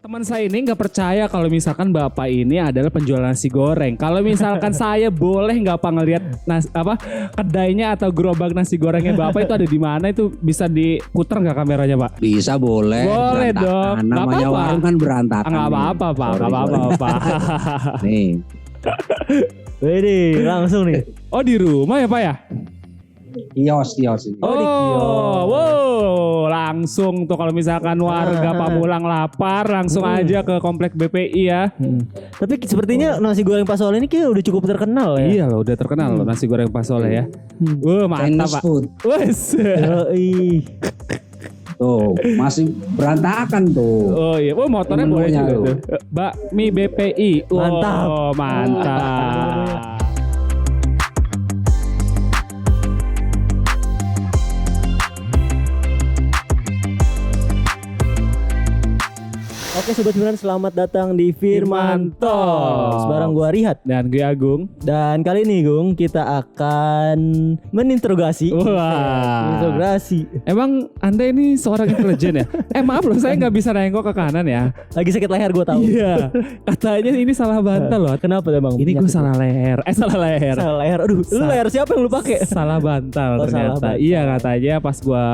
Teman saya ini nggak percaya kalau misalkan bapak ini adalah penjual nasi goreng. Kalau misalkan saya boleh nggak apa ngelihat kedainya atau gerobak nasi gorengnya bapak itu ada di mana, itu bisa diputar nggak kameranya pak? Bisa, boleh. Boleh dong. Namanya warung kan berantakan. Nggak apa-apa pak, nggak apa-apa pak. Nih. Wede, langsung nih. Oh di rumah ya pak ya? Kios ini. Oh, wow, langsung tuh kalau misalkan warga Pamulang lapar langsung aja ke komplek BPI ya. Tapi sepertinya nasi goreng Pak Soleh ini kayak udah cukup terkenal ya. Iya loh, udah terkenal loh nasi goreng Pak Soleh ya. Wah, mantap Chinese pak. food. Wes. Yoi. Tuh, masih berantakan tuh. Oh iya, motornya boleh Menunya juga tuh. tuh. Bakmi BPI. Mantap. Oh, mantap. Oke Sobat Firman, selamat datang di Firman Talks bareng gua Rihat. Dan gue Agung. Dan kali ini Gung, kita akan meninterogasi. Wah. Interogasi. Emang Anda ini seorang intelijen ya? Maaf loh, saya nggak bisa nengok ke kanan ya. Lagi sakit leher gua tahu. Iya. Katanya ini salah bantal loh. Kenapa emang? Ini gue salah leher. Salah leher. Salah leher. Aduh, lu leher siapa yang lu pakai? Salah bantal Oh, salah ternyata. bantal. Iya, katanya pas gua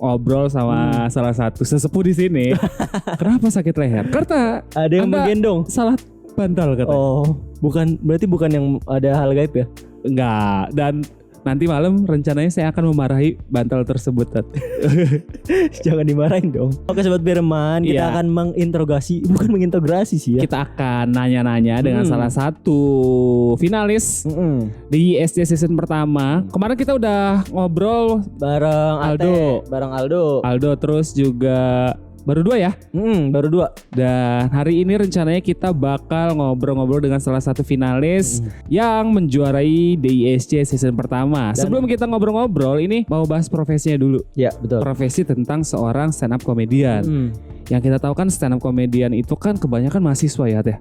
ngobrol sama salah satu sesepuh di sini. Kenapa sakit leher? Karena Ada yang Anda menggendong. salah bantal katanya. Oh, berarti bukan yang ada hal gaib ya? Enggak. Dan nanti malam rencananya saya akan memarahi bantal tersebut. Jangan dimarahin dong. Oke Sobat Firman, kita Iya. akan bukan mengintegrasi sih ya. Kita akan nanya-nanya dengan salah satu finalis di ISC season pertama. Kemarin kita udah ngobrol Bareng Aldo. Bareng Aldo. Aldo, terus juga baru 2 ya. Baru 2. Dan hari ini rencananya kita bakal ngobrol-ngobrol dengan salah satu finalis yang menjuarai DISC season pertama. Sebelum kita ngobrol-ngobrol, ini mau bahas profesinya dulu. Ya, betul. Profesi tentang seorang stand up comedian. Yang kita tahu kan stand up comedian itu kan kebanyakan mahasiswa ya teh.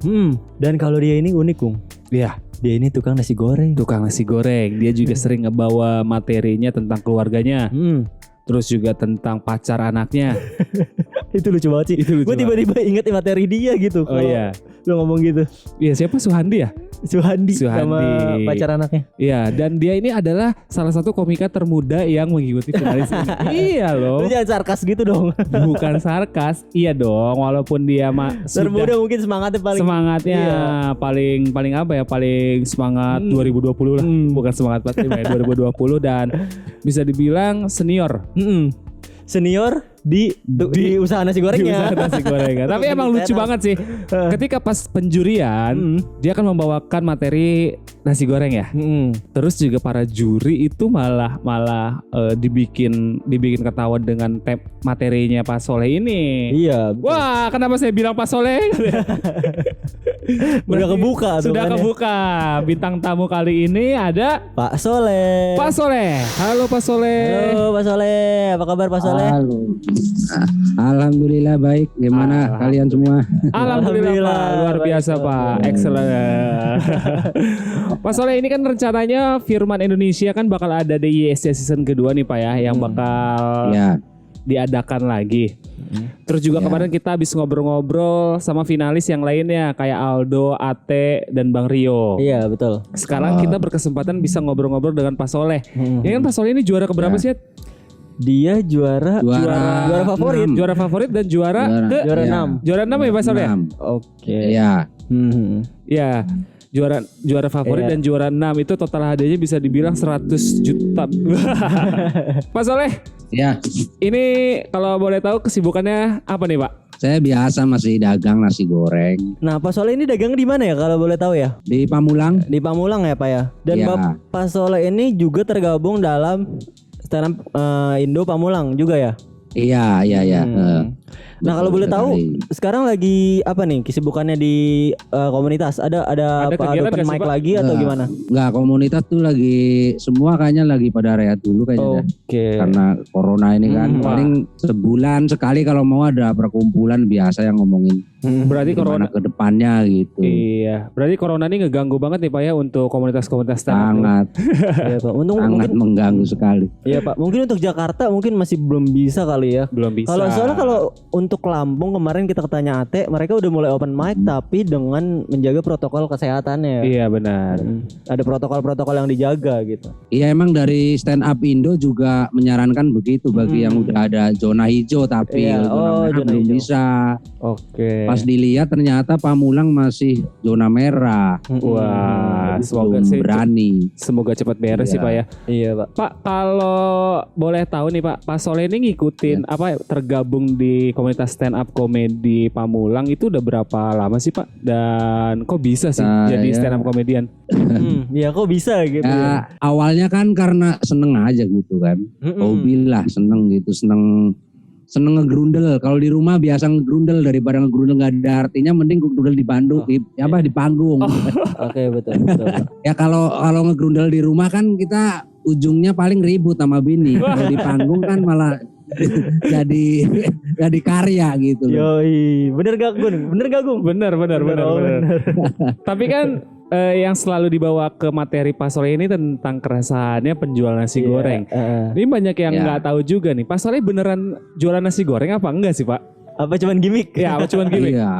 Dan kalau dia ini unik, Kung. Iya, Dia ini tukang nasi goreng. tukang nasi goreng. Dia juga sering ngebawa materinya tentang keluarganya. Terus juga tentang pacar anaknya. Itu lucu banget sih. Itu lucu Gue tiba-tiba inget materi dia gitu. Oh iya. Lu ngomong gitu. Iya, siapa Suhandi ya? Suhandi sama Suhandi. pacar anaknya. Iya, dan dia ini adalah salah satu komika termuda yang mengikuti finalis ini. Iya loh. Lu jangan sarkas gitu dong. Bukan sarkas. Iya dong, walaupun dia Termuda mungkin semangatnya paling. semangatnya Iya. paling apa ya? Paling semangat 2020 lah. Bukan semangat pasti ya, 2020 dan bisa dibilang senior. Senior di usaha nasi Di gorengnya. usaha nasi goreng. Tapi emang lucu banget sih. Ketika pas penjurian, dia akan membawakan materi nasi goreng ya. Terus juga para juri itu malah dibikin ketawa dengan materinya Pak Soleh ini. Iya. Wah, kenapa saya bilang Pak Soleh? Udah kebuka tuh Sudah kan ya. kebuka. Bintang tamu kali ini ada Pak Soleh. Pak Soleh. Halo Pak Soleh. Halo Pak Soleh. Apa kabar Pak Soleh? Halo. Alhamdulillah baik. Gimana kalian semua? Alhamdulillah Pak, luar biasa Pak, excellent. Pak Soleh, ini kan rencananya Firman Indonesia kan bakal ada di ISC season kedua nih Pak ya, yang bakal Ya. diadakan lagi. Terus juga kemarin kita habis ngobrol-ngobrol sama finalis yang lainnya kayak Aldo, Ate, dan Bang Rio. Iya betul. Sekarang kita berkesempatan bisa ngobrol-ngobrol dengan Pak Soleh. Ini kan Pak Soleh ini juara keberapa sih? Dia juara favorit. Juara favorit dan juara Juara Ya. 6. Juara 6 ya Pak Soleh? 6. Oke. Ya. Ya, juara favorit dan juara 6 itu total hadiahnya bisa dibilang 100 juta. Pak Soleh, Ya. ini kalau boleh tahu kesibukannya apa nih Pak? Saya biasa masih dagang nasi goreng Nah Pak Soleh ini dagang di mana ya kalau boleh tahu ya? di Pamulang. Di Pamulang ya Pak ya. Dan Iya. Pak Soleh ini juga tergabung dalam stand up Indo Pamulang juga ya. Iya. Nah kalau boleh tahu sekarang lagi apa nih kesibukannya di komunitas? Ada Ada apa kegiatan open nggak sih, mic Pak? lagi atau gimana? Enggak, komunitas tuh lagi semua kayaknya lagi pada rehat dulu kayaknya. Oke. Karena corona ini kan paling sebulan sekali kalau mau ada perkumpulan biasa yang ngomongin Berarti gimana corona ke depannya gitu. Iya, berarti corona ini ngeganggu banget nih Pak ya untuk komunitas-komunitas stand up. Sangat Iya Pak, untung sangat mungkin mengganggu sekali. iya Pak, mungkin untuk Jakarta mungkin masih belum bisa kali ya. Belum bisa. Soalnya kalau untuk Lampung kemarin kita ketanya Ate, mereka udah mulai open mic tapi dengan menjaga protokol kesehatannya. Iya benar. Ada protokol-protokol yang dijaga gitu. Iya emang dari stand up Indo juga menyarankan begitu bagi yang udah ada zona hijau tapi Iya, zona merah zona belum hijau. bisa. Oke. Pas dilihat ternyata Pamulang masih zona merah. Wah, semoga Belum sih berani. semoga cepat beres Iya. sih Pak ya. Iya Pak. Pak, kalau boleh tahu nih Pak Soleh ini ngikutin apa tergabung di komunitas stand up komedi Pamulang itu udah berapa lama sih Pak? Dan kok bisa sih jadi stand up komedian? Ya kok bisa gitu ya. Ya, awalnya kan karena seneng aja gitu kan. Hobi lah, seneng gitu, seneng ngegrundel. Kalau di rumah biasa ngegrundel daripada ngegrundel nggak ada artinya, mending ngegrundel di Bandung, di panggung. Oke betul. Ya kalau ngegrundel di rumah kan kita ujungnya paling ribut sama bini. Kalau di panggung kan malah jadi karya gitu loh. Yoi, bener gak Gun? Bener gak Gung? Bener. Tapi kan yang selalu dibawa ke materi Pak Soleh ini tentang keresahannya penjual nasi goreng. Ini banyak yang nggak tahu juga nih. Pak Soleh beneran jualan nasi goreng apa enggak sih Pak? Apa cuman gimmick? Ya, apa cuman gimmick? Iya.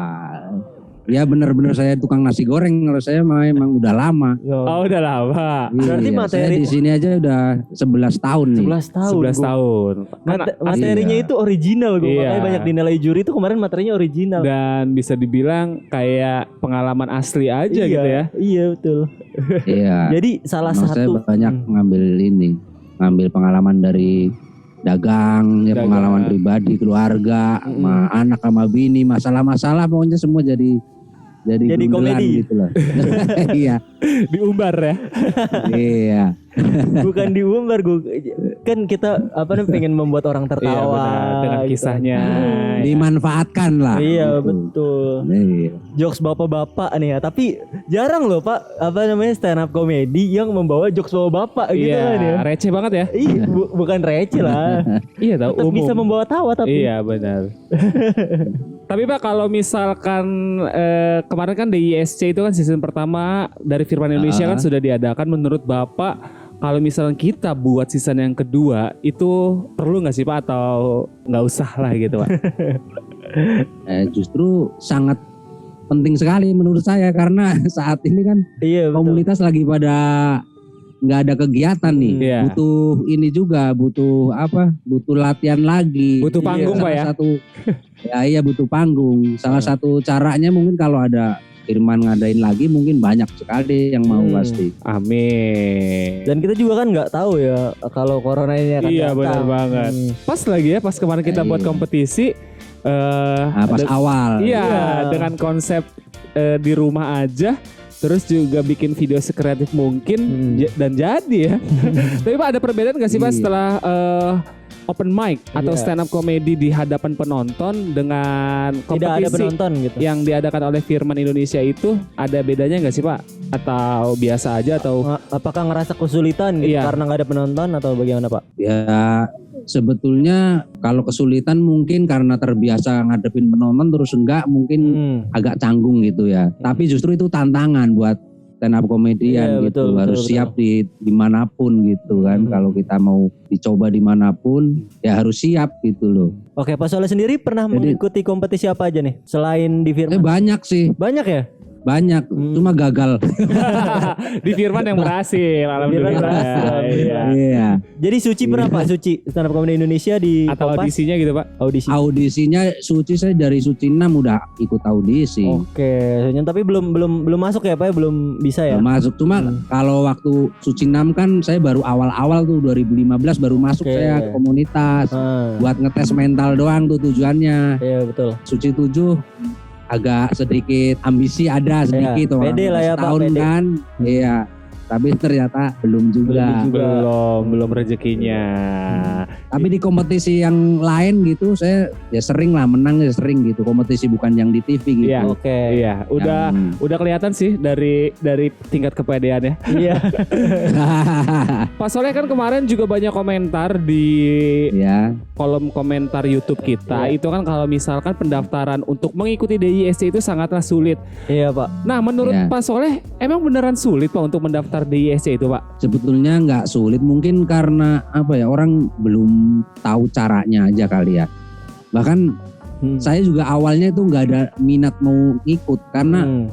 Ya benar-benar saya tukang nasi goreng. Kalau saya mah emang udah lama. Oh, udah lama. Berarti Iya, materi- saya di sini aja udah 11 tahun nih. 11 tahun. 11 Gung. tahun. Materinya Iya. itu original Gung. Iya. Makanya banyak dinilai juri itu kemarin materinya original. Dan bisa dibilang kayak pengalaman asli aja Iya, gitu ya. Iya betul. Iya. Jadi salah Emang saya satu banyak ngambil pengalaman dari dagang, ya Dagang. pengalaman pribadi, keluarga, sama anak sama bini, masalah-masalah pokoknya semua jadi Jadi gundelan komedi. gitu loh. Iya. Diumbar ya. Iya. bukan diumbar Gung. Kan kita pengen membuat orang Iya tertawa benar. Dengan gitu. kisahnya. Dimanfaatkan lah. Iya gitu. betul. Iya. Jokes bapak-bapak nih ya. Tapi jarang loh Pak stand up comedy yang membawa jokes bapak-bapak gitu Iya, kan ya. receh banget ya. Iya, bukan receh lah. Iya tahu Tetap umum. bisa membawa tawa tapi. Iya benar. Tapi Pak kalau misalkan kemarin kan di ISC itu kan season pertama dari Firman Indonesia kan sudah diadakan. Menurut Bapak kalau misalnya kita buat season yang kedua itu perlu nggak sih Pak atau nggak usah lah gitu Pak? Justru sangat penting sekali menurut saya karena saat ini kan Iya betul. komunitas lagi pada nggak ada kegiatan nih. Iya. Butuh ini juga, butuh latihan lagi. Butuh panggung, Pak, ya? Iya butuh panggung. Salah satu caranya mungkin kalau ada Firman ngadain lagi mungkin banyak sekali yang mau pasti. Amin. Dan kita juga kan nggak tahu ya kalau corona ini akan Iya datang. benar banget. Pas lagi ya pas kemarin kita buat kompetisi. Pas awal. Iya dengan konsep di rumah aja. Terus juga bikin video sekreatif mungkin dan jadi ya. Tapi Pak ada perbedaan gak sih Pak setelah open mic atau stand up comedy di hadapan penonton dengan kompetisi Tidak ada penonton gitu. yang diadakan oleh Firman Indonesia itu ada bedanya gak sih Pak? Atau biasa aja atau Apakah ngerasa kesulitan gitu Iya. karena nggak ada penonton atau bagaimana Pak? Ya sebetulnya kalau kesulitan mungkin karena terbiasa ngadepin penonton terus enggak mungkin agak canggung gitu ya. Tapi justru itu tantangan buat stand up komedian Iya, gitu. betul, Harus betul, siap di dimanapun gitu kan. Kalau kita mau dicoba dimanapun ya harus siap gitu loh. Oke, Pak Soleh sendiri pernah mengikuti kompetisi apa aja nih selain di Firman? Banyak sih, Banyak ya? banyak. Cuma gagal. di Firman yang berhasil alhamdulillah. berhasil, Iya. Iya. Jadi Suci pernah Pak? Suci stand up comedy Indonesia di Atau Kompas? audisinya gitu Pak? Audisi. Audisinya Suci saya dari Suci 6 udah ikut audisi. Oke, tapi belum masuk ya Pak ya? Belum bisa ya? Belum masuk cuma kalau waktu Suci 6 kan saya baru awal-awal tuh 2015 baru masuk Oke. saya ke komunitas buat ngetes mental doang tuh tujuannya. Iya betul. Suci 7 agak sedikit ambisi ada sedikit Iya, pede lah ya, Pak, tahun pede. kan. Iya. tapi ternyata belum juga. Belum rezekinya. Tapi di kompetisi yang lain gitu saya ya sering lah menang, ya sering gitu, kompetisi bukan yang di TV gitu. Iya. Oke. Iya, udah kelihatan sih dari tingkat kepedeannya. Iya. Pak Soleh kan kemarin juga banyak komentar di Ya. kolom komentar YouTube kita. Itu kan kalau misalkan pendaftaran untuk mengikuti DISC itu sangatlah sulit. Iya, Pak. Nah, menurut Ya. Pak Soleh emang beneran sulit Pak untuk mendaftar DISC itu, Pak? Sebetulnya nggak sulit, mungkin karena apa ya, orang belum tahu caranya aja kali ya. Bahkan saya juga awalnya itu nggak ada minat mau ikut karena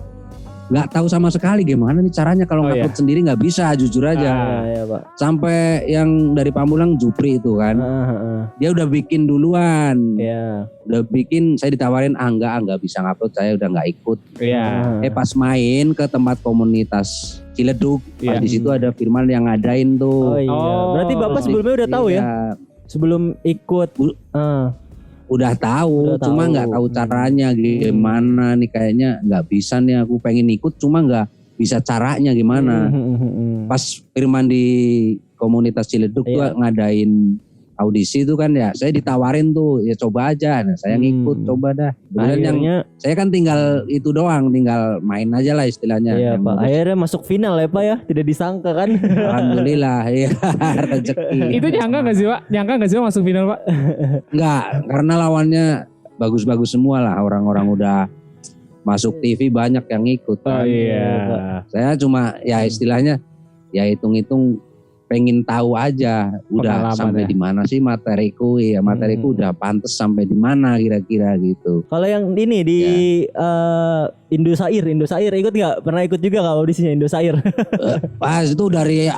nggak tahu sama sekali gimana nih caranya, kalau ngupload sendiri nggak bisa, jujur aja. Iya, Pak. Sampai yang dari Pamulang Jupri itu kan, dia udah bikin duluan, Iya. udah bikin, saya ditawarin nggak bisa ngupload, saya udah nggak ikut. Iya. Pas main ke tempat komunitas Ciledug, Iya. di situ ada Firman yang ngadain tuh. Oh iya. Berarti Bapak sebelumnya udah tahu ya? Iya, Sebelum ikut. udah tahu, Udah cuma tahu. nggak tahu caranya gimana nih, kayaknya nggak bisa nih, aku pengen ikut cuma nggak bisa caranya gimana. Pas Firman di komunitas Ciledug tuh Iya. ngadain audisi tuh kan ya, saya ditawarin tuh ya coba aja, nah saya ngikut coba dah. Kemudian yang Akhirnya saya kan tinggal itu doang, tinggal main aja lah istilahnya. iya, Yang Pak. ngurus. Akhirnya masuk final ya, Pak ya. Tidak disangka kan? Alhamdulillah ya, rezeki. Itu nyangka nggak sih, Pak? Nyangka nggak sih Pak masuk final, Pak? Enggak, karena lawannya bagus-bagus semua lah, orang-orang udah masuk TV banyak yang ikut kan. Saya cuma ya istilahnya ya hitung-hitung pengen tahu aja udah Pengalaman sampai ya. di mana sih materiku, ya materiku udah pantas sampai di mana kira-kira gitu. Kalau yang ini di Indosair ikut nggak? Pernah ikut juga nggak audisinya Indosair? Pas itu dari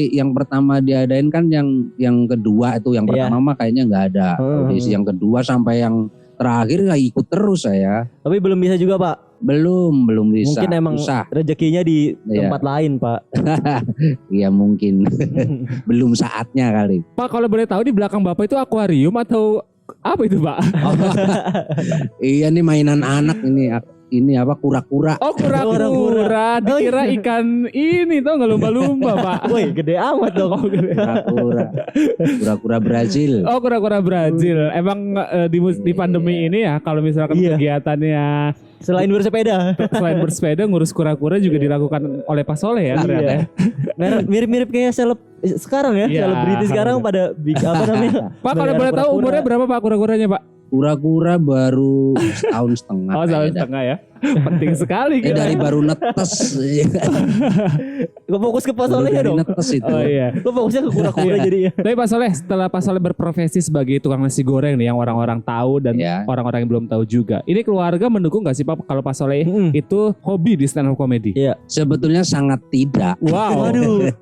yang pertama diadain kan, yang kedua itu, yang Iya. pertama mah kayaknya nggak ada audisi, yang kedua sampai yang terakhir nggak ikut terus saya. Tapi belum bisa juga, Pak. Belum bisa. Mungkin emang Susah. rezekinya di Iya. tempat lain, Pak. Iya mungkin belum saatnya kali. Pak, kalau boleh tahu di belakang Bapak itu akuarium atau apa itu, Pak? Iya nih mainan anak ini apa, kura-kura. Oh, kura-kura. Dikira ikan ini tau nggak, lumba-lumba, Pak. Woi, gede amat dong. Kura-kura Brazil. Oh, kura-kura Brazil. Emang di pandemi ini ya, kalau misalkan Iya. kegiatannya Selain bersepeda. selain bersepeda, ngurus kura-kura juga dilakukan oleh Pak Soleh ya ternyata. Iya. Nah, mirip-mirip kayak sekarang ya. Iya. Selebriti sekarang pada apa namanya? Pak, kalau boleh tahu umurnya berapa Pak kura-kuranya, Pak? Kura-kura baru setahun setengah. Oh, kayaknya dah. setengah ya. Penting sekali gitu. Dari baru netes. Gue fokus ke Pak Baru Soleh ya dari dong. netes itu. Oh iya. Gue fokusnya ke kura-kura jadi ya. Tapi Pak Soleh, setelah Pak Soleh berprofesi sebagai tukang nasi goreng nih, yang orang-orang tahu dan Ya. orang-orang yang belum tahu juga. Ini keluarga mendukung gak sih Pak kalau Pak Soleh itu hobi di stand up comedy? Iya. Sebetulnya sangat tidak. Wow. Waduh.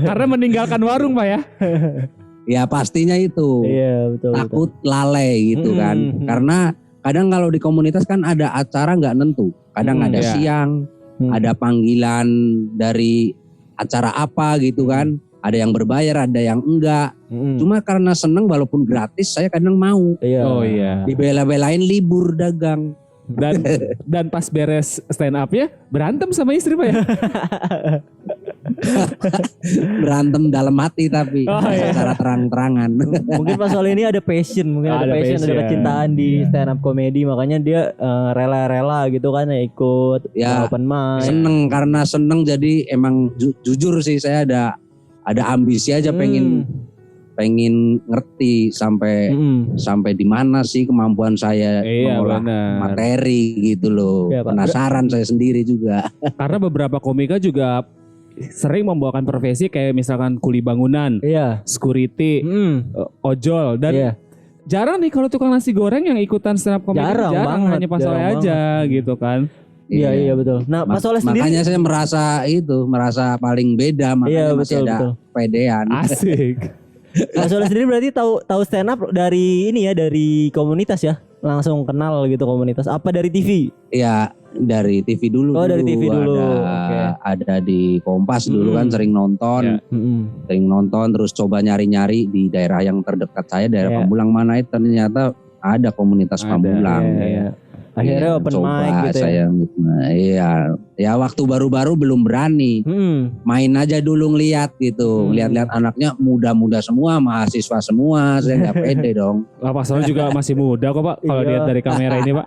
Karena meninggalkan warung Pak ya. Ya pastinya itu. Iya, betul. Takut lalai gitu kan. Karena kadang kalau di komunitas kan ada acara nggak nentu. Kadang ada Iya. siang, ada panggilan dari acara apa gitu kan. Ada yang berbayar, ada yang enggak. Cuma karena seneng walaupun gratis, saya kadang mau. Iya. Oh iya. Dibela-belain libur dagang. Dan pas beres stand up-nya berantem sama istri Pak ya. Berantem dalam hati tapi Oh, iya. secara terang-terangan. Mungkin Pak Soleh ini ada passion, ada passion. kecintaan di stand up comedy, makanya dia rela-rela gitu kan ya ikut Ya, open mic. Seneng, karena seneng jadi emang jujur sih saya ada ambisi aja pengen ngerti sampai di mana sih kemampuan saya Iya, mengolah benar. materi gitu loh. Iya, Pak. Penasaran saya sendiri juga. Karena beberapa komika juga sering membawakan profesi kayak misalkan kuli bangunan, Iya. security, ojol, dan Iya. jarang nih kalau tukang nasi goreng yang ikutan stand up comedy. Jarang banget, hanya Pak Soleh jarang aja gitu kan. Iya betul. Nah, Pak Soleh sendiri Makanya saya merasa paling beda, makanya Iya, masih betul, ada betul. pedean. Asik. Pak Soleh sendiri berarti tahu stand up dari ini ya, dari komunitas ya? Langsung kenal gitu komunitas. Apa dari TV? Ya dari TV dulu. Oh, dari TV dulu. Ada di Kompas dulu kan sering nonton. Sering nonton terus coba nyari-nyari di daerah yang terdekat saya, daerah Iya. Pamulang mana itu ternyata ada komunitas Pamulang. Iya. Akhirnya open mic gitu ya. Iya, waktu baru-baru belum berani. Main aja dulu ngeliat gitu. Lihat-lihat anaknya muda-muda semua, mahasiswa semua, saya nggak pede dong. Pak Soleh juga masih muda kok Pak. Kalau lihat dari kamera ini Pak.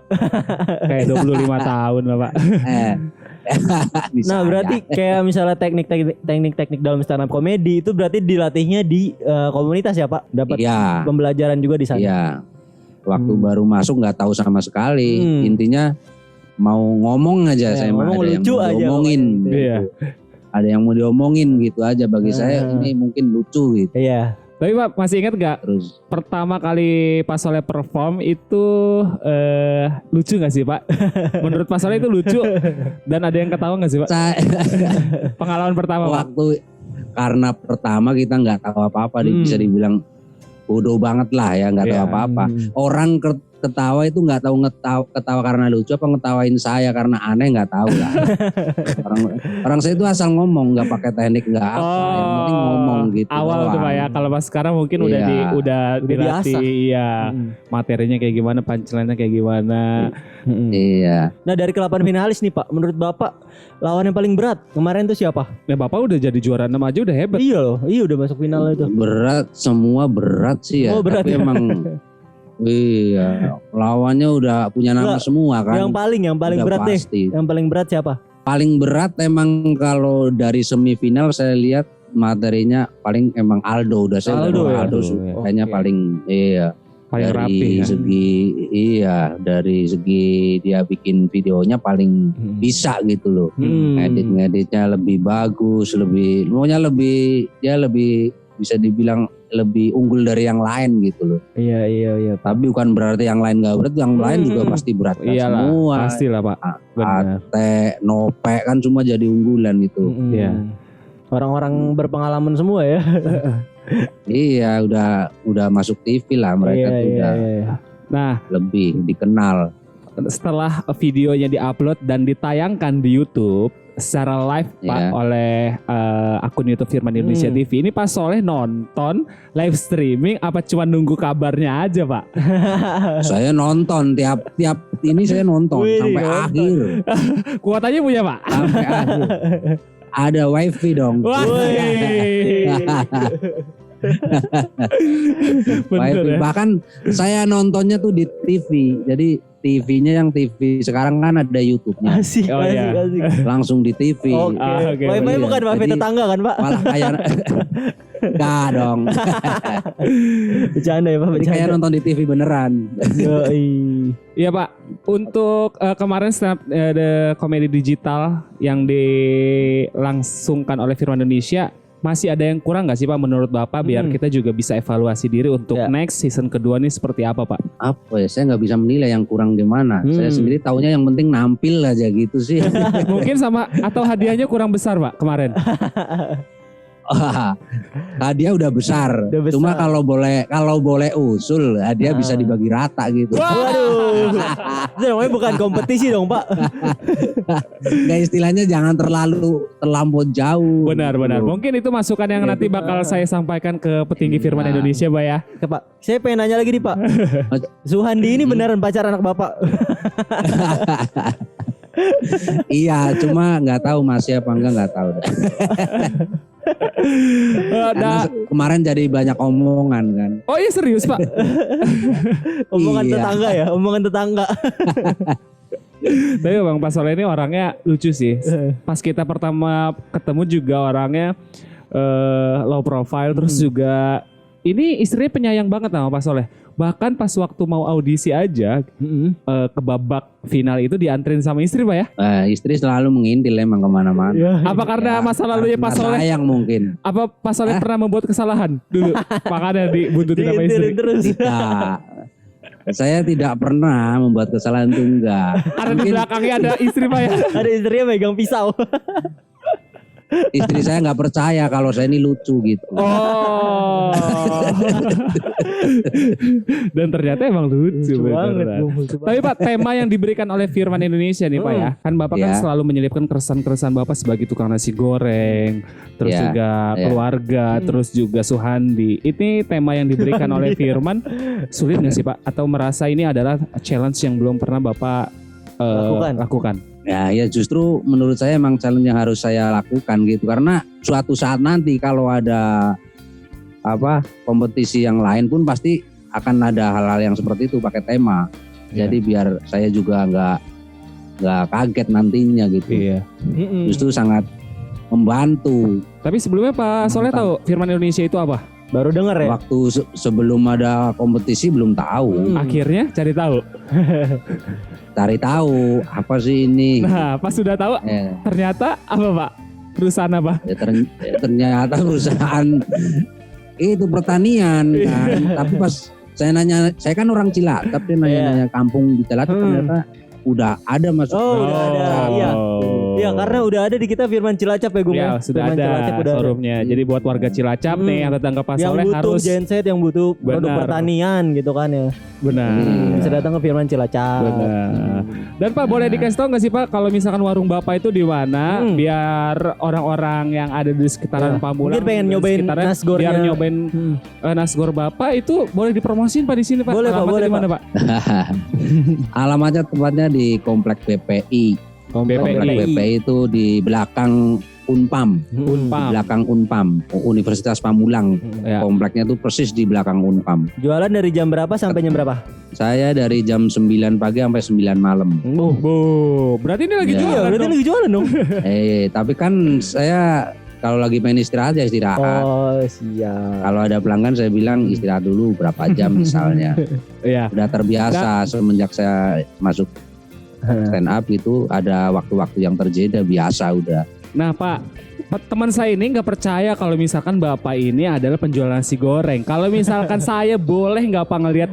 Kayak 25 tahun lah Pak. Nah berarti kayak misalnya teknik-teknik dalam stand up comedy itu berarti dilatihnya di komunitas ya Pak? Dapat pembelajaran juga di sana? Iya. Waktu baru masuk nggak tahu sama sekali. Intinya mau ngomong aja, saya mah ada yang mau diomongin. Gitu. Ada yang mau diomongin gitu aja bagi saya ini mungkin lucu gitu. Iya. Tapi Pak masih ingat gak pertama kali Pak Soleh perform itu lucu gak sih Pak? Menurut Pak Soleh itu lucu dan ada yang ketawa gak sih Pak? Pengalaman pertama waktu karena pertama kita nggak tahu apa-apa, bisa dibilang bodoh banget lah ya, nggak tahu apa-apa. Orang ketawa itu nggak tahu ketawa karena lucu apa ngetawain saya karena aneh, nggak tahu lah. orang saya itu asal ngomong, nggak pakai teknik, nggak apa, yang penting ngomong gitu. Awal tuh Pak ya, kalau pas sekarang mungkin udah dilatih, materinya kayak gimana, punchline-nya kayak gimana. Iya. Nah dari ke-8 finalis nih Pak, menurut Bapak lawan yang paling berat kemarin tuh siapa? Ya Bapak udah jadi juara 6 aja udah hebat. Iya loh, udah masuk final itu. Berat, semua berat sih ya. Berat, tapi emang iya, lawannya udah punya nama semua kan. Yang paling berat pasti. Yang paling berat siapa? Paling berat emang kalau dari semifinal saya lihat materinya paling emang Aldo. Udah saya Aldo kayaknya paling paling dari rapi, segi dari segi dia bikin videonya paling bisa gitu loh. Ngeditnya lebih bagus, lebih bisa dibilang lebih unggul dari yang lain gitu loh. Iya. Tapi bukan berarti yang lain gak berat, yang lain juga pasti berat kan semua. Pastilah Pak. Ate, Nope kan semua jadi unggulan itu. Iya. Orang-orang berpengalaman semua ya. Iya, udah masuk TV lah mereka tuh udah. Nah, lebih dikenal. Setelah videonya diupload dan ditayangkan di YouTube secara live Pak oleh akun YouTube Firman Indonesia TV. Ini Pak Soleh nonton live streaming apa cuma nunggu kabarnya aja Pak? Saya nonton tiap ini saya nonton sampai akhir. Kuotanya punya Pak? Sampai akhir. Ada wifi dong. Bener, bahkan saya nontonnya tuh di TV. Jadi TV-nya yang TV sekarang kan ada YouTube-nya. Asik. Langsung di TV. Okay. Wifi bukan wifi tetangga kan Pak? Malah kayak enggak dong. Bercanda ya Pak. Jadi kayak nonton di TV beneran. Iya Pak. Untuk kemarin stand up komedi digital yang dilangsungkan oleh Firman Indonesia, masih ada yang kurang gak sih Pak menurut Bapak biar kita juga bisa evaluasi diri untuk next season kedua nih seperti apa Pak? Apa ya, saya gak bisa menilai yang kurang di mana. Saya sendiri taunya yang penting nampil aja gitu sih. Mungkin sama atau hadiahnya kurang besar Pak kemarin? Hadiah udah besar. Cuma kalau boleh usul hadiah bisa dibagi rata gitu. Waduh. Itu namanya bukan kompetisi dong Pak. Gak, istilahnya jangan terlampau jauh. Benar. Mungkin itu masukan yang nanti bakal saya sampaikan ke petinggi Firman Indonesia Pak ya. Pak, saya pengen nanya lagi nih Pak. Suhandi ini beneran pacar anak Bapak? Iya, cuma nggak tahu masih apa enggak, nggak tahu. Karena kemarin jadi banyak omongan kan. Oh iya, serius Pak? Omongan tetangga ya, omongan tetangga. Tapi Bang Pak Soleh ini orangnya lucu sih. Pas kita pertama ketemu juga orangnya low profile, terus juga ini istrinya penyayang banget sama Pak Soleh. Bahkan pas waktu mau audisi aja ke babak final itu diantrin sama istri Pak ya? Istri selalu mengintil emang kemana-mana. Apa karena masa lalunya Pak Soleh? Sayang mungkin. Apa Pak Soleh pernah membuat kesalahan dulu? Makanya dibuntutin sama istri. Tidak. Saya tidak pernah membuat kesalahan itu, enggak. Karena di belakangnya ada istri Pak ya? Ada istrinya megang pisau. Istri saya nggak percaya kalau saya ini lucu gitu. Oh. Dan ternyata emang lucu banget. Tapi Pak, tema yang diberikan oleh Firman Indonesia nih Pak ya. Kan Bapak kan selalu menyelipkan keresahan-keresahan Bapak sebagai tukang nasi goreng, terus juga keluarga, terus juga Suhandi. Ini tema yang diberikan oleh Firman sulit nggak sih Pak? Atau merasa ini adalah challenge yang belum pernah Bapak lakukan? Ya justru menurut saya emang challenge yang harus saya lakukan gitu, karena suatu saat nanti kalau ada kompetisi yang lain pun pasti akan ada hal-hal yang seperti itu pakai tema. Jadi biar saya juga nggak kaget nantinya gitu. Justru sangat membantu. Tapi sebelumnya Pak Soleh tahu Firman Indonesia itu apa? Baru dengar ya? Waktu sebelum ada kompetisi belum tahu. Akhirnya cari tahu. Cari tahu apa sih ini. Nah, pas sudah tahu ternyata apa Pak? Perusahaan apa? Ternyata perusahaan itu pertanian kan. Tapi pas saya nanya, saya kan orang Cilacap, dia nanya kampung di Cilacap ternyata udah ada masuk. Udah ada. Iya. Iya, karena udah ada di kita Firman Cilacap ya Gung. Ya, sudah Firman ada Cilacap udah showroomnya. Jadi buat warga Cilacap nih yang datang ke Pak Soleh harus yang butuh genset, yang butuh produk pertanian gitu kan ya. Benar. Bisa datang ke Firman Cilacap. Benar. Dan Pak boleh dikasih tahu nggak sih Pak kalau misalkan warung Bapak itu di mana biar orang-orang yang ada di sekitaran Pamulang mungkin pengen nyobain nasgornya, biar nyobain nasgor Bapak itu boleh dipromosin Pak di sini Pak. Boleh Pak, boleh mana Pak? Alamatnya tempatnya di Komplek BPI. Komplek BPI itu di belakang Unpam. Di belakang Unpam, Universitas Pamulang. Kompleknya itu persis di belakang Unpam. Jualan dari jam berapa sampai jam berapa? Saya dari jam 9 pagi sampai 9 malam. Berarti ini lagi jualan. Berarti lagi jualan dong. Tapi kan saya kalau lagi main istirahat ya istirahat. Oh siap. Kalau ada pelanggan saya bilang istirahat dulu berapa jam misalnya. Udah terbiasa semenjak saya masuk stand up itu ada waktu-waktu yang terjeda biasa udah. Nah Pak, teman saya ini nggak percaya kalau misalkan Bapak ini adalah penjual nasi goreng. Kalau misalkan saya boleh nggak Pak ngelihat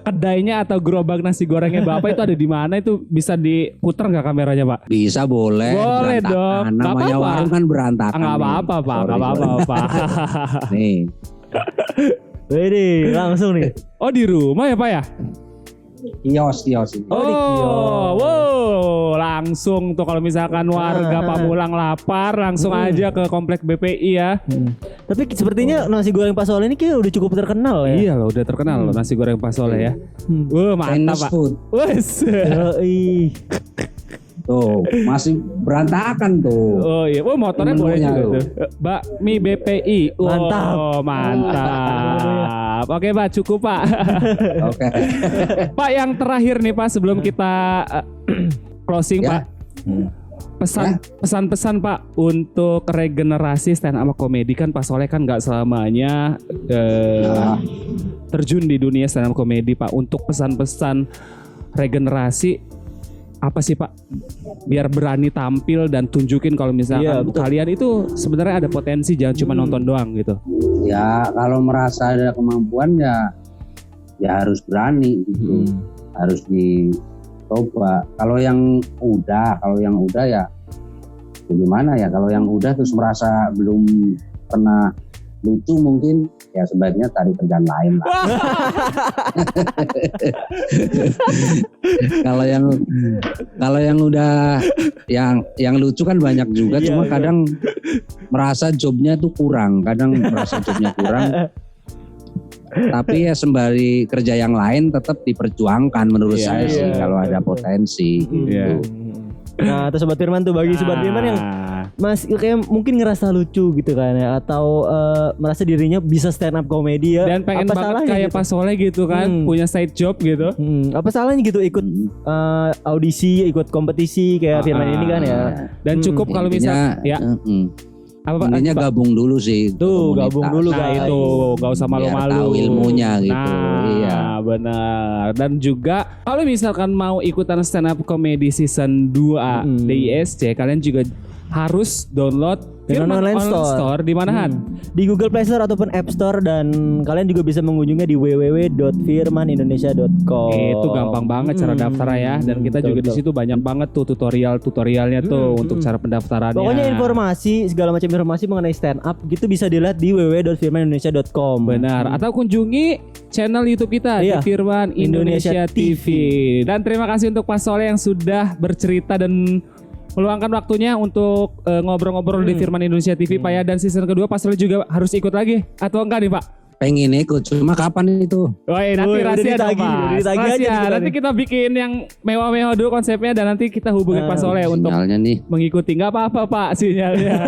kedainya atau gerobak nasi gorengnya Bapak itu ada di mana, itu bisa diputar nggak kameranya Pak? Bisa, boleh. Boleh dong. Namanya warung kan berantakan. Nggak apa-apa Pak, nggak apa-apa Pak. Nih. Wede, langsung nih. Oh di rumah ya Pak ya? Kios. Wow, langsung tuh kalau misalkan warga Pamulang lapar langsung aja ke Komplek BPI ya. Tapi sepertinya nasi goreng Pak Soleh ini kayak udah cukup terkenal ya. Iya loh, udah terkenal loh nasi goreng Pak Soleh ya. Mantap Pak. Wes. Tuh, masih berantakan tuh. Oh iya, motornya boleh juga tuh. Bakmi BPI. Mantap. Oke Pak, cukup Pak. Oke. Pak, yang terakhir nih Pak sebelum kita closing Pak. Pesan-pesan Pak untuk regenerasi stand up komedi, kan Pak Soleh kan nggak selamanya terjun di dunia stand up komedi Pak. Untuk pesan-pesan regenerasi apa sih Pak, biar berani tampil dan tunjukin kalau misalkan kalian itu sebenarnya ada potensi, jangan cuma nonton doang gitu. Ya kalau merasa ada kemampuan ya harus berani gitu, harus dicoba. Kalau yang udah ya gimana ya, kalau yang udah terus merasa belum pernah lucu mungkin ya sebaiknya cari kerjaan lain lah. Kalau yang udah yang lucu kan banyak juga, cuma kadang merasa jobnya tuh kurang, tapi ya sembari kerja yang lain tetap diperjuangkan menurut saya sih kalau ada potensi gitu. Nah, atau Sobat Firman tuh, bagi Sobat Firman yang kayak mungkin ngerasa lucu gitu kan ya, atau merasa dirinya bisa stand up komedi ya, dan pengen banget kayak gitu? Pak Soleh gitu kan, punya side job gitu. Apa salahnya gitu ikut audisi, ikut kompetisi kayak Firman ini kan ya. Dan cukup kalau misalnya intinya gabung dulu sih. Tuh gabung dulu guys. Itu gak usah malu-malu. Tahu ilmunya gitu. Iya benar. Dan juga kalau misalkan mau ikutan stand up comedy season 2 di ISC, kalian juga harus download Firman Online Store di mana Han? Di Google Play Store ataupun App Store, dan kalian juga bisa mengunjunginya di www.firmanindonesia.com. Itu gampang banget cara daftar ya, dan kita juga di situ banyak banget tuh tutorialnya tuh untuk cara pendaftarannya. Pokoknya informasi segala macam informasi mengenai stand up gitu bisa dilihat di www.firmanindonesia.com. Benar, atau kunjungi channel YouTube kita di Firman Indonesia TV. Dan terima kasih untuk Pak Soleh yang sudah bercerita dan meluangkan waktunya untuk ngobrol-ngobrol di Firman Indonesia TV Pak ya. Dan season kedua Pak Soleh juga harus ikut lagi atau enggak nih Pak? Pengen ikut, cuma kapan itu? Nanti rahasia dong Pak. Nanti kita bikin yang mewah-mewah dulu konsepnya, dan nanti kita hubungi Pak Soleh untuk mengikuti. Nggak apa-apa Pak sinyalnya.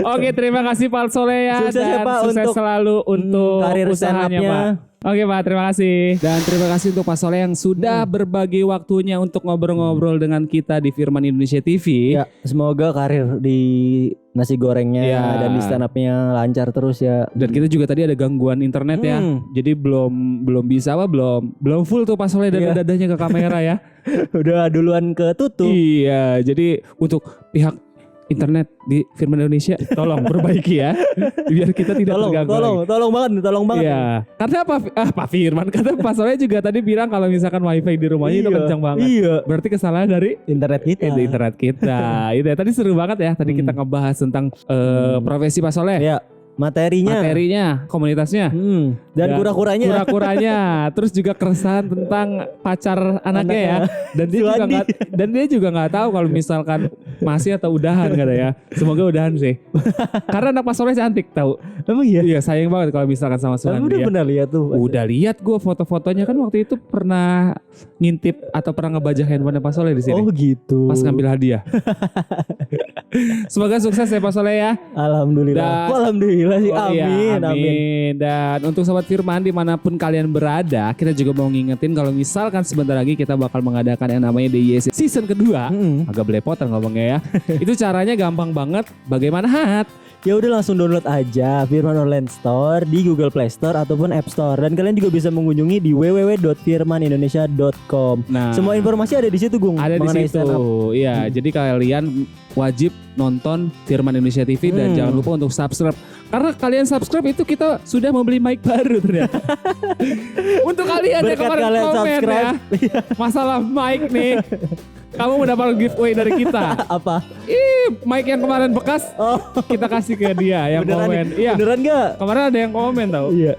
Oke, terima kasih Pak Soleh ya. Sukses ya Pak, sukses selalu untuk karir usahanya Pak. Oke Pak, terima kasih. Dan terima kasih untuk Pak Soleh yang sudah berbagi waktunya untuk ngobrol-ngobrol dengan kita di Firman Indonesia TV. Ya, semoga karir di nasi gorengnya dan di stand up-nya lancar terus ya. Dan kita juga tadi ada gangguan internet ya. Jadi belum bisa belum full tuh Pak Soleh dari dadanya ke kamera ya. Udah duluan ketutup. Iya, jadi untuk pihak internet di Firman Indonesia tolong perbaiki ya, biar kita tidak terganggu. Tolong banget. Iya. Karena Pak Firman kata Pak Soleh juga tadi bilang kalau misalkan wifi di rumahnya itu kencang banget. Iya. Berarti kesalahan dari internet kita. Itu ya. Tadi seru banget ya. Tadi kita ngebahas tentang profesi Pak Soleh. Iya. Materinya, komunitasnya, dan kura-kuranya, terus juga keresahan tentang pacar anaknya ya, dan dia juga nggak tahu kalau misalkan masih atau udahan kata ya. Semoga udahan sih, karena anak Pak Soleh cantik tahu. Emang iya? Iya, sayang banget kalau misalkan sama Suhandi. Udah pernah lihat tuh? Udah lihat gue foto-fotonya, kan waktu itu pernah ngintip atau pernah ngebajak handphone Pak Soleh di sini. Oh gitu. Pas ngambil hadiah. Semoga sukses ya Pak Soleh ya. Alhamdulillah. Alhamdulillah sih. Amin. Dan untuk Sobat Firman dimanapun kalian berada, kita juga mau ngingetin kalau misalkan sebentar lagi kita bakal mengadakan yang namanya DIY season kedua. Agak belepotan ngomongnya ya. Itu caranya gampang banget. Bagaimana Hat? Ya udah langsung download aja Firman Online Store di Google Play Store ataupun App Store, dan kalian juga bisa mengunjungi di www.firmanindonesia.com. Nah, semua informasi ada di situ Gung. Ada di situ. Iya, jadi kalian wajib nonton Firman Indonesia TV dan jangan lupa untuk subscribe. Karena kalian subscribe itu kita sudah membeli mic baru ternyata. Untuk kalian yang kemarin komen ya. Masalah mic nih. Kamu mendapat giveaway dari kita. Apa? Mic yang kemarin bekas kita kasih ke dia yang komen. Iya. Beneran gak? Kemarin ada yang komen tau. Iya.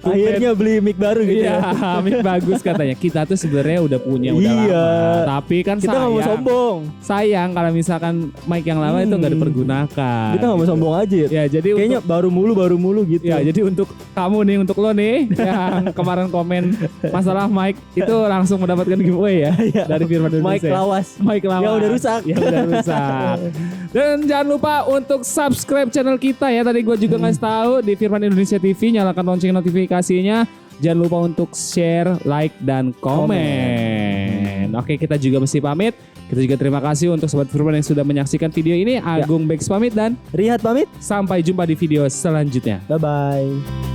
Akhirnya beli mic baru gitu. Iya, mic bagus katanya. Kita tuh sebenarnya udah punya udah lama. Tapi kan kita nggak mau sombong. Sayang kalau misalkan mic yang lama itu nggak dipergunakan. Kita nggak mau sombong aja. Ya jadi kayaknya baru mulu gitu. Ya jadi untuk kamu nih, untuk lo nih yang kemarin komen masalah mic itu langsung mendapatkan giveaway ya dari Firman Indonesia. Mic lawas. Yang udah rusak. Dan jangan lupa untuk subscribe channel kita ya. Tadi gue juga ngasih tahu di Firman Indonesia TV, nyalakan lonceng notifikasinya. Jangan lupa untuk share, like, dan komen. Oke, kita juga mesti pamit. Kita juga terima kasih untuk Sobat Firman yang sudah menyaksikan video ini. Agung Bex pamit dan Rihat pamit. Sampai jumpa di video selanjutnya. Bye-bye.